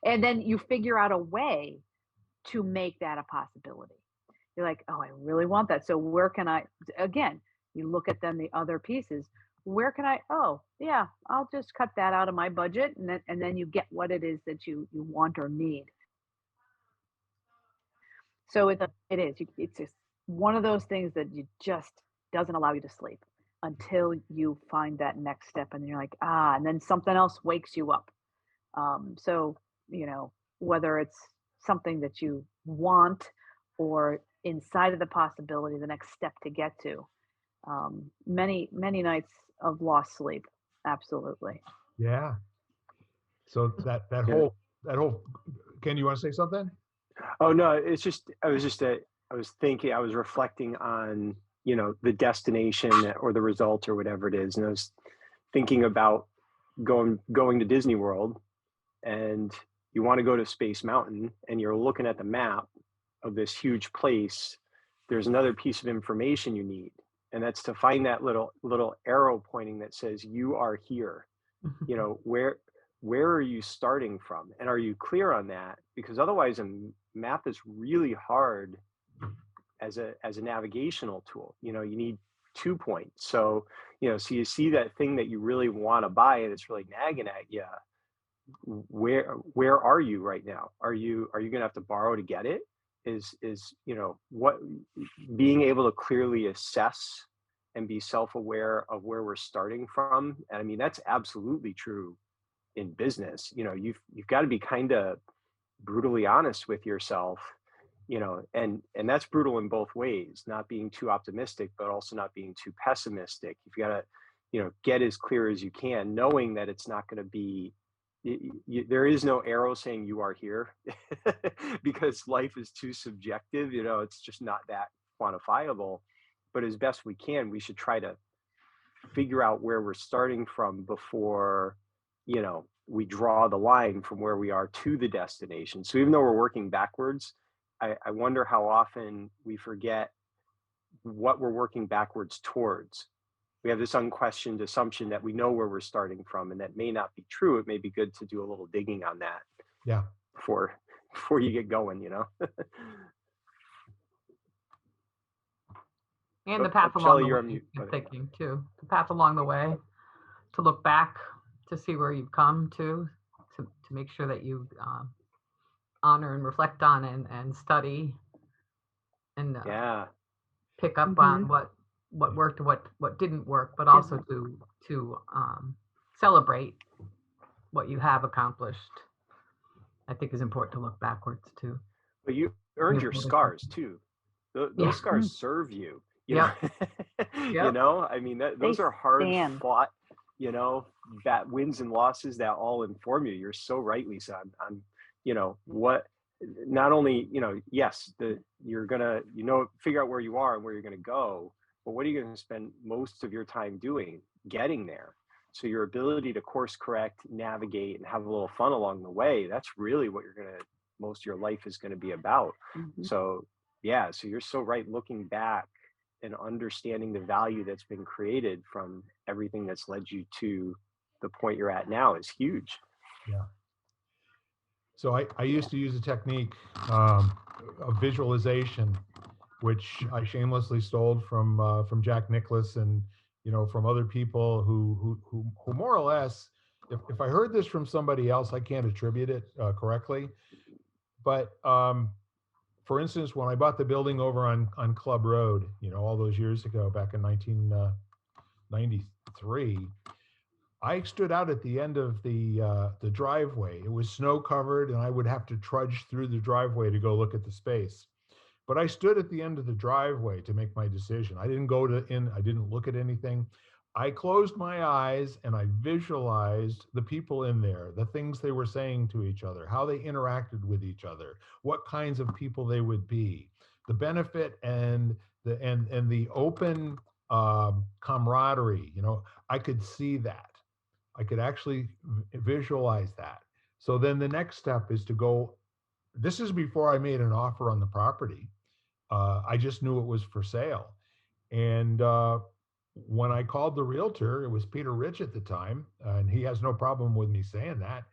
D: And then you figure out a way to make that a possibility. You're like, oh, I really want that. So where can I, again, you look at then the other pieces. Where can I, oh, yeah, I'll just cut that out of my budget. And then you get what it is that you want or need. So it is. It's just one of those things that you just doesn't allow you to sleep until you find that next step. And you're like, and then something else wakes you up. So, whether it's something that you want or inside of the possibility, the next step to get to, many nights of lost sleep. Absolutely.
A: Yeah. So that
C: Yeah.
A: whole that whole, Ken, you want to say something?
C: Oh no, it's just I was thinking, I was reflecting on, you know, the destination or the result or whatever it is, and I was thinking about going to Disney World, and you want to go to Space Mountain, and you're looking at the map of this huge place. There's another piece of information you need, and that's to find that little arrow pointing that says you are here. You know, where are you starting from, and are you clear on that? Because otherwise a map is really hard as a navigational tool. You know, you need 2 points. So, you know, so you see that thing that you really want to buy and it's really nagging at you. Where are you right now? Are you gonna have to borrow to get it? Is you know, what, being able to clearly assess and be self-aware of where we're starting from. And I mean, that's absolutely true in business. You know, you've got to be kind of brutally honest with yourself, you know, and that's brutal in both ways, not being too optimistic but also not being too pessimistic. You've got to, you know, get as clear as you can, knowing that it's not going to be, there is no arrow saying you are here because life is too subjective. You know, it's just not that quantifiable. But as best we can, we should try to figure out where we're starting from before, you know, we draw the line from where we are to the destination. So even though we're working backwards, I wonder how often we forget what we're working backwards towards. We have this unquestioned assumption that we know where we're starting from, and that may not be true. It may be good to do a little digging on that.
A: Yeah.
C: Before you get going, you know.
B: And the path along
C: Shelly,
B: the
C: you're
B: way,
C: on mute.
B: I'm thinking too. The path along the way, to look back, to see where you've come to make sure that you honor and reflect on and study and
C: Yeah.
B: pick up on what worked, what didn't work, but also to celebrate what you have accomplished. I think is important to look backwards too.
C: But you earned your scars too. Those scars serve you. You know? You know, I mean, those are hard fought, you know, that wins and losses that all inform you. You're so right, Lisa, on you know, what, not only, you know, yes, you're gonna, you know, figure out where you are and where you're gonna go, but what are you gonna spend most of your time doing? Getting there. So your ability to course correct, navigate, and have a little fun along the way, that's really what most of your life is gonna be about. So yeah, so you're so right, looking back and understanding the value that's been created from everything that's led you to the point you're at now is huge.
A: Yeah. So I used to use a technique of visualization, which I shamelessly stole from Jack Nicklaus and, you know, from other people who more or less, if I heard this from somebody else, I can't attribute it correctly. But for instance, when I bought the building over on Club Road, you know, all those years ago, back in 1993, I stood out at the end of the driveway. It was snow covered, and I would have to trudge through the driveway to go look at the space. But I stood at the end of the driveway to make my decision. I didn't I didn't look at anything. I closed my eyes and I visualized the people in there, the things they were saying to each other, how they interacted with each other, what kinds of people they would be, the benefit and the open camaraderie. You know, I could see that. I could actually visualize that. So then the next step is to go. This is before I made an offer on the property. I just knew it was for sale. And when I called the realtor, it was Peter Rich at the time, and he has no problem with me saying that.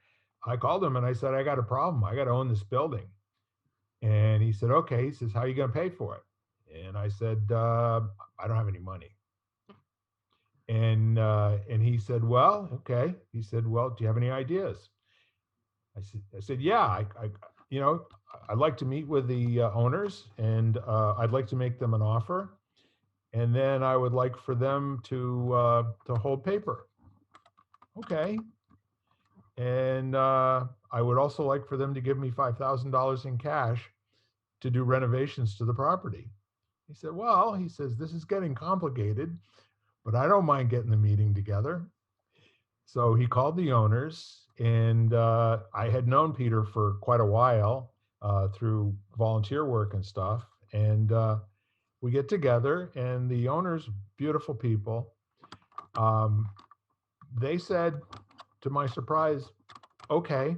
A: I called him and I said, I got a problem. I got to own this building. And he said, okay. He says, how are you going to pay for it? And I said, I don't have any money. And he said, well, okay. He said, well, do you have any ideas? I said, yeah, you know, I'd like to meet with the owners, and I'd like to make them an offer, and then I would like for them to hold paper. Okay. And I would also like for them to give me $5,000 in cash to do renovations to the property. He said, well, he says, this is getting complicated, but I don't mind getting the meeting together. So he called the owners And I had known Peter for quite a while through volunteer work and stuff. And we get together, and the owners, beautiful people, they said, to my surprise, okay,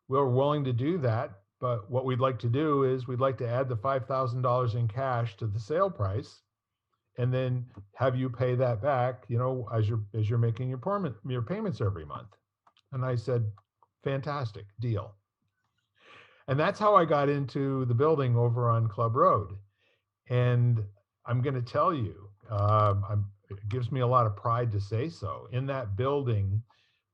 A: we're willing to do that. But what we'd like to do is we'd like to add the $5,000 in cash to the sale price, and then have you pay that back, as you're making your payments every month. And I said, fantastic deal. And that's how I got into the building over on Club Road. And I'm going to tell you, it gives me a lot of pride to say so. In that building,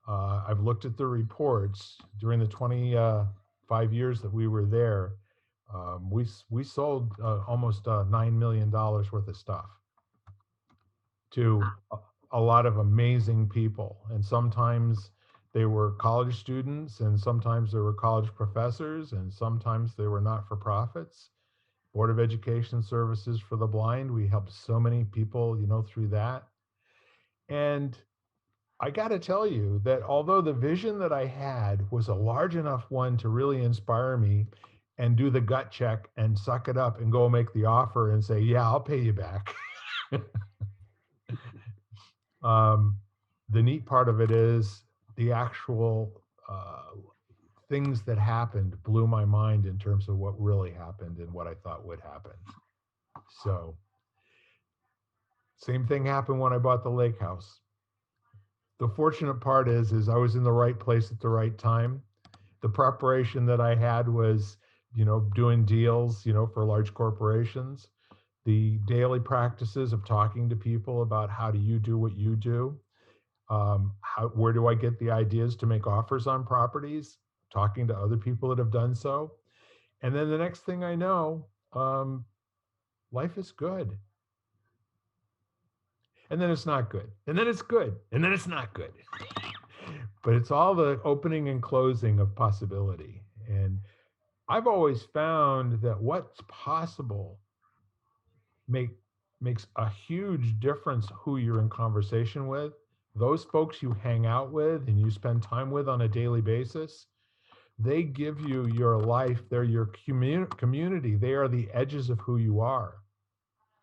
A: I've looked at the reports during the 25 years that we were there. We sold almost $9 million worth of stuff to a lot of amazing people. And sometimes they were college students, and sometimes they were college professors, and sometimes they were not-for-profits. Board of Education Services for the Blind. We helped so many people, through that. And I got to tell you that although the vision that I had was a large enough one to really inspire me and do the gut check and suck it up and go make the offer and say, yeah, I'll pay you back. The neat part of it is the actual things that happened blew my mind in terms of what really happened and what I thought would happen. So same thing happened when I bought the lake house. The fortunate part is I was in the right place at the right time. The preparation that I had was, doing deals, for large corporations. The daily practices of talking to people about how do you do what you do? Where do I get the ideas to make offers on properties? Talking to other people that have done so. And then the next thing I know, life is good. And then it's not good. And then it's good. And then it's not good. But it's all the opening and closing of possibility. And I've always found that what's possible makes a huge difference who you're in conversation with. Those folks you hang out with and you spend time with on a daily basis, they give you your life. They're your community. They are the edges of who you are,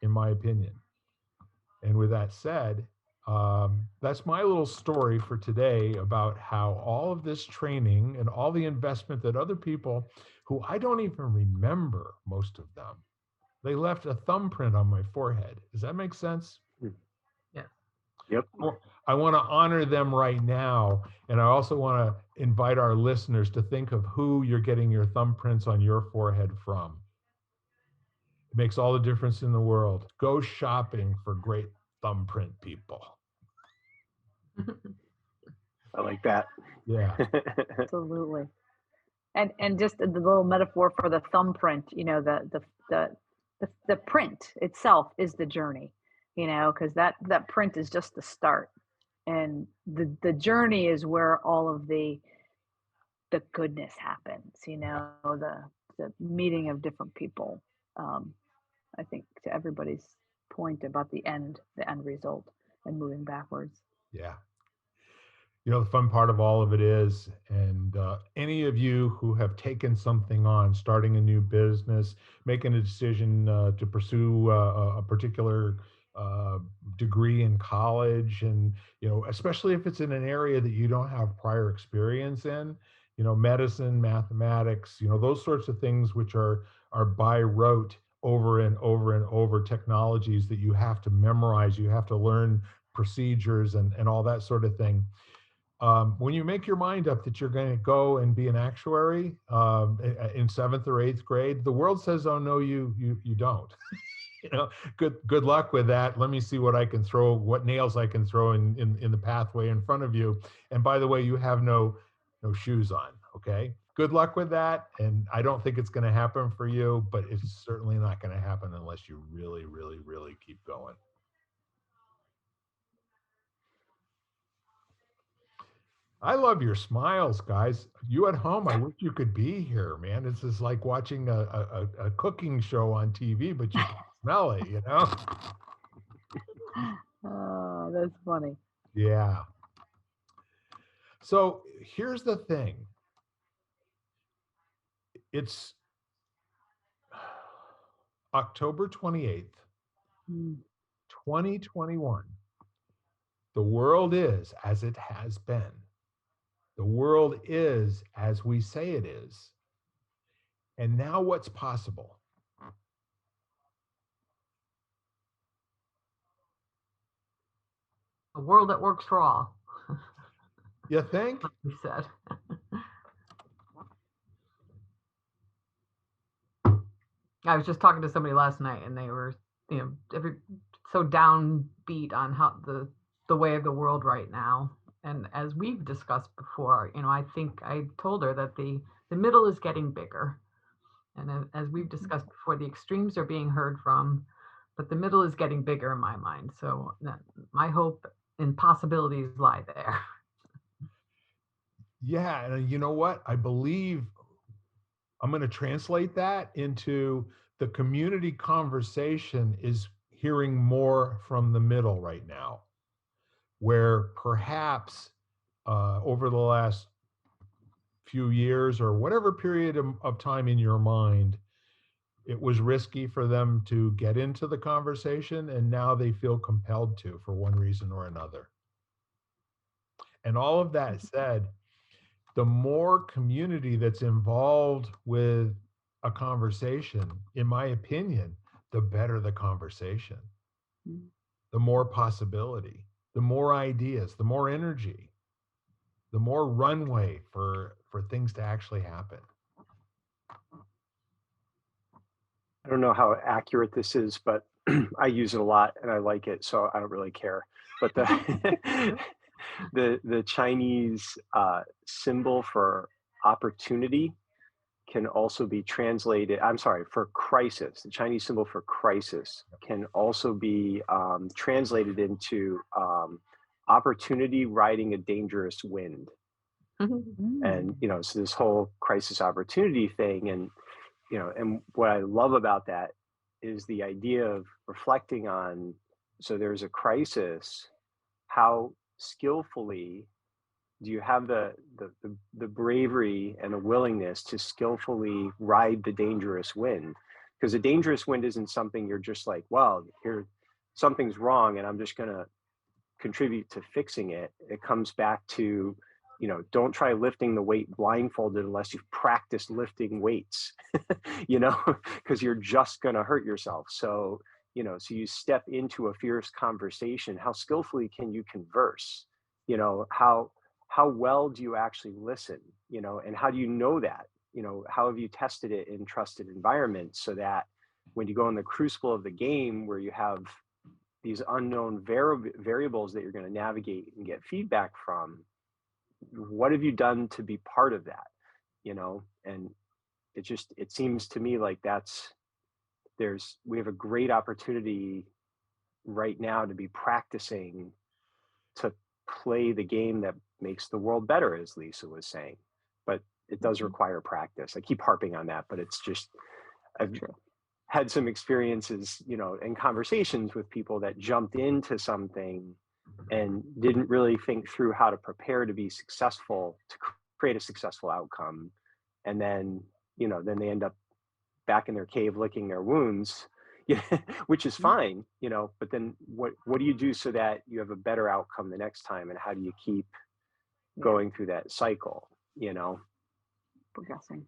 A: in my opinion. And with that said, that's my little story for today about how all of this training and all the investment that other people who I don't even remember, most of them, they left a thumbprint on my forehead. Does that make sense?
B: Yeah.
C: Yep.
A: I want to honor them right now. And I also want to invite our listeners to think of who you're getting your thumbprints on your forehead from. It makes all the difference in the world. Go shopping for great thumbprint people.
C: I like that.
A: Yeah.
D: Absolutely. And just the little metaphor for the thumbprint, the print itself is the journey, because that print is just the start, and the journey is where all of the goodness happens, the meeting of different people. I think to everybody's point about the end result and moving backwards.
A: Yeah. The fun part of all of it is, and any of you who have taken something on, starting a new business, making a decision to pursue a particular degree in college, and, especially if it's in an area that you don't have prior experience in, medicine, mathematics, those sorts of things, which are by rote over and over and over, technologies that you have to memorize, you have to learn procedures and all that sort of thing. When you make your mind up that you're going to go and be an actuary in 7th or 8th grade, the world says, "Oh no, you don't." Good luck with that. Let me see what nails I can throw in the pathway in front of you. And by the way, you have no shoes on. Okay. Good luck with that. And I don't think it's going to happen for you, but it's certainly not going to happen unless you really, really, really keep going. I love your smiles, guys. You at home, I wish you could be here, man. This is like watching a cooking show on TV, but you can smell it,
D: Oh, that's funny.
A: Yeah. So here's the thing. It's October 28th, 2021. The world is as it has been. The world is as we say it is. And now what's possible?
B: A world that works for all.
A: You think?
B: Like we said. I was just talking to somebody last night, and they were, so downbeat on how the way of the world right now. And as we've discussed before, I think I told her that the middle is getting bigger. And as we've discussed before, the extremes are being heard from, but the middle is getting bigger in my mind. So my hope and possibilities lie there.
A: Yeah, and you know what? I believe I'm going to translate that into the community conversation is hearing more from the middle right now, where perhaps over the last few years or whatever period of time in your mind, it was risky for them to get into the conversation, and now they feel compelled to for one reason or another. And all of that said, the more community that's involved with a conversation, in my opinion, the better the conversation, the more possibility, the more ideas, the more energy, the more runway for things to actually happen.
C: I don't know how accurate this is, but I use it a lot and I like it, so I don't really care. But the Chinese symbol for opportunity can also be translated, for crisis. The Chinese symbol for crisis can also be translated into opportunity riding a dangerous wind. And, so this whole crisis opportunity thing, and, and what I love about that is the idea of reflecting on, so there's a crisis, how skillfully do you have the bravery and the willingness to skillfully ride the dangerous wind? Because a dangerous wind isn't something you're just like, well, here, something's wrong and I'm just going to contribute to fixing it. It comes back to, don't try lifting the weight blindfolded unless you've practiced lifting weights, because you're just going to hurt yourself. So, so you step into a fierce conversation. How skillfully can you converse? How well do you actually listen? And how do you know that? How have you tested it in trusted environments so that when you go in the crucible of the game where you have these unknown variables that you're going to navigate and get feedback from, what have you done to be part of that? And it seems to me like we have a great opportunity right now to be practicing to play the game that makes the world better, as Lisa was saying. But it does require practice. I keep harping on that, but it's just, I've had some experiences, and conversations with people that jumped into something and didn't really think through how to prepare to be successful, to create a successful outcome. And then, then they end up back in their cave licking their wounds, which is fine, but then what do you do so that you have a better outcome the next time? And how do you keep going through that cycle,
D: Progressing.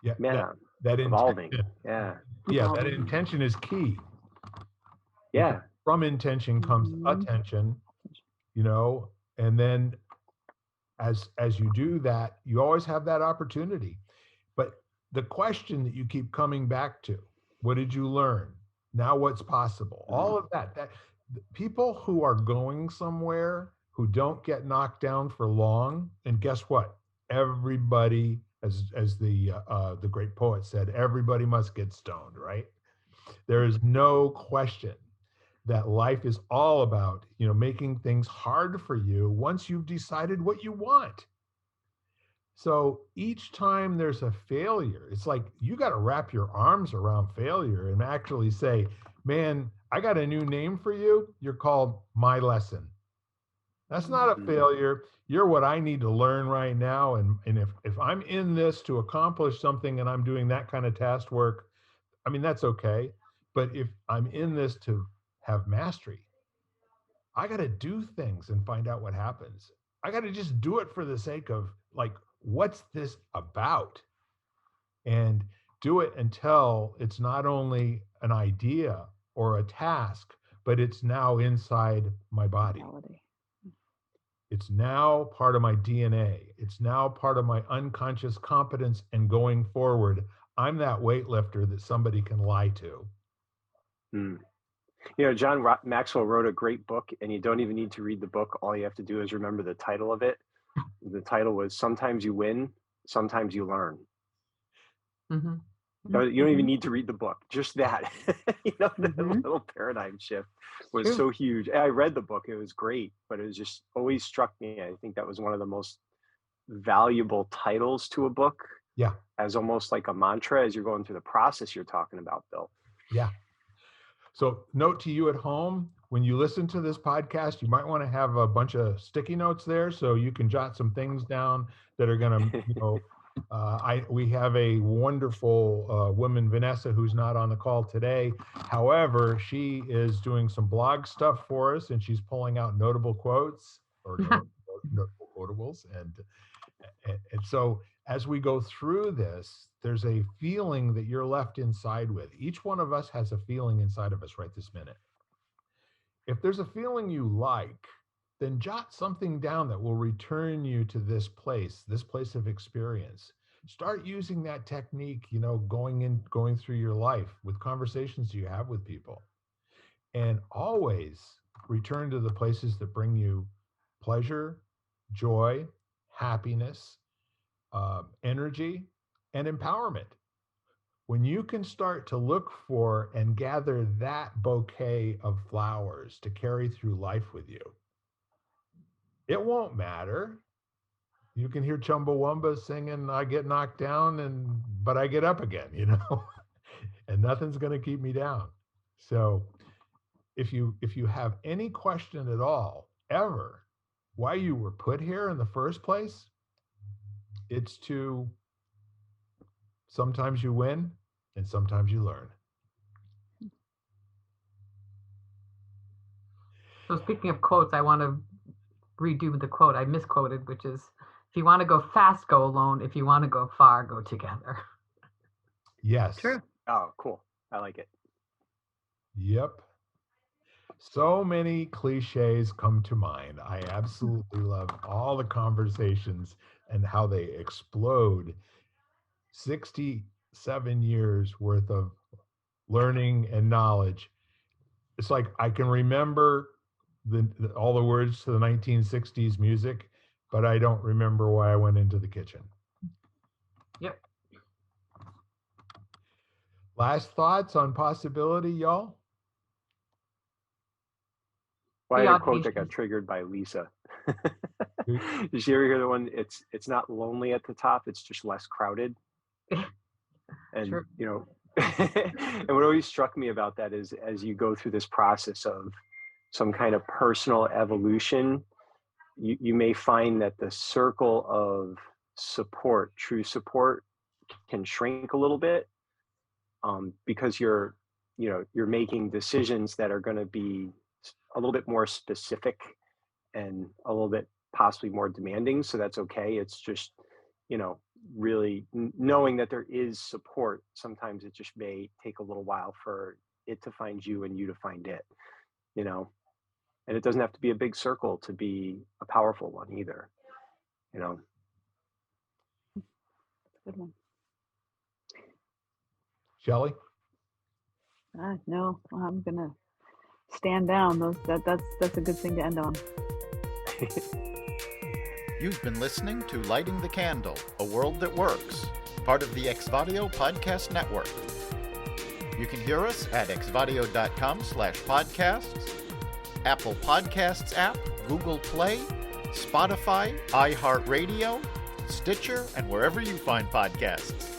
A: Yeah. That
C: evolving.
A: Yeah, that intention is key.
C: Yeah.
A: Because from intention comes attention, and then as you do that, you always have that opportunity. But the question that you keep coming back to, what did you learn? Now what's possible? All of that people who are going somewhere, who don't get knocked down for long, and guess what? Everybody, as the great poet said, everybody must get stoned, right? There is no question that life is all about, making things hard for you once you've decided what you want. So each time there's a failure, it's like you got to wrap your arms around failure and actually say, man, I got a new name for you. You're called My Lesson. That's not a
C: Mhm.
A: failure. You're what I need to learn right now. And if I'm in this to accomplish something and I'm doing that kind of task work, I mean, that's okay. But if I'm in this to have mastery, I got to do things and find out what happens. I got to just do it for the sake of, like, what's this about? And do it until it's not only an idea or a task, but it's now inside my body.
D: Reality.
A: It's now part of my DNA. It's now part of my unconscious competence. And going forward, I'm that weightlifter that somebody can lie to.
C: Mm. You know, John Maxwell wrote a great book, and you don't even need to read the book. All you have to do is remember the title of it. The title was "Sometimes You Win, Sometimes You Learn."
B: Mm-hmm.
C: You don't even need to read the book. Just that, that
D: Mhm.
C: little paradigm shift was
B: True.
C: so huge. I read the book; it was great, but it was just always struck me. I think that was one of the most valuable titles to a book.
A: Yeah.
C: As almost like a mantra as you're going through the process you're talking about, Bill.
A: Yeah. So, note to you at home, when you listen to this podcast, you might want to have a bunch of sticky notes there so you can jot some things down that are going to, we have a wonderful woman, Vanessa, who's not on the call today. However, she is doing some blog stuff for us, and she's pulling out notable quotes or notable quotables. And so as we go through this, there's a feeling that you're left inside with. Each one of us has a feeling inside of us right this minute. If there's a feeling you like, then jot something down that will return you to this place of experience. Start using that technique, going through your life with conversations you have with people. And always return to the places that bring you pleasure, joy, happiness, energy, and empowerment. When you can start to look for and gather that bouquet of flowers to carry through life with you, it won't matter. You can hear Chumbawamba singing, "I get knocked down, but I get up again," and nothing's going to keep me down. So if you have any question at all, ever, why you were put here in the first place, it's to sometimes you win and sometimes you learn.
B: So speaking of quotes, I want to redo the quote I misquoted, which is, if you want to go fast, go alone. If you want to go far, go together.
A: Yes.
D: True.
C: Oh, cool. I like it.
A: Yep. So many cliches come to mind. I absolutely love all the conversations and how they explode. 67 years worth of learning and knowledge. It's like I can remember all the words to the 1960s music, but I don't remember why I went into the kitchen.
B: Yep.
A: Last thoughts on possibility, y'all?
C: Well, I
B: The
C: had a quote that
B: audacious.
C: got triggered by Lisa.
A: Who-
C: Did you ever hear the one? It's not lonely at the top; it's just less crowded. And
B: Sure.
C: and what always struck me about that is, as you go through this process of some kind of personal evolution, you may find that the circle of support, true support, can shrink a little bit, because you're making decisions that are going to be a little bit more specific and a little bit possibly more demanding. So that's okay. It's just, really knowing that there is support. Sometimes it just may take a little while for it to find you and you to find it, and it doesn't have to be a big circle to be a powerful one either.
D: Good one.
A: Shelly?
D: No, I'm gonna stand down. That's a good thing to end on.
E: You've been listening to Lighting the Candle, A World That Works, part of the Exvadio Podcast Network. You can hear us at exvadio.com/podcasts, Apple Podcasts app, Google Play, Spotify, iHeartRadio, Stitcher, and wherever you find podcasts.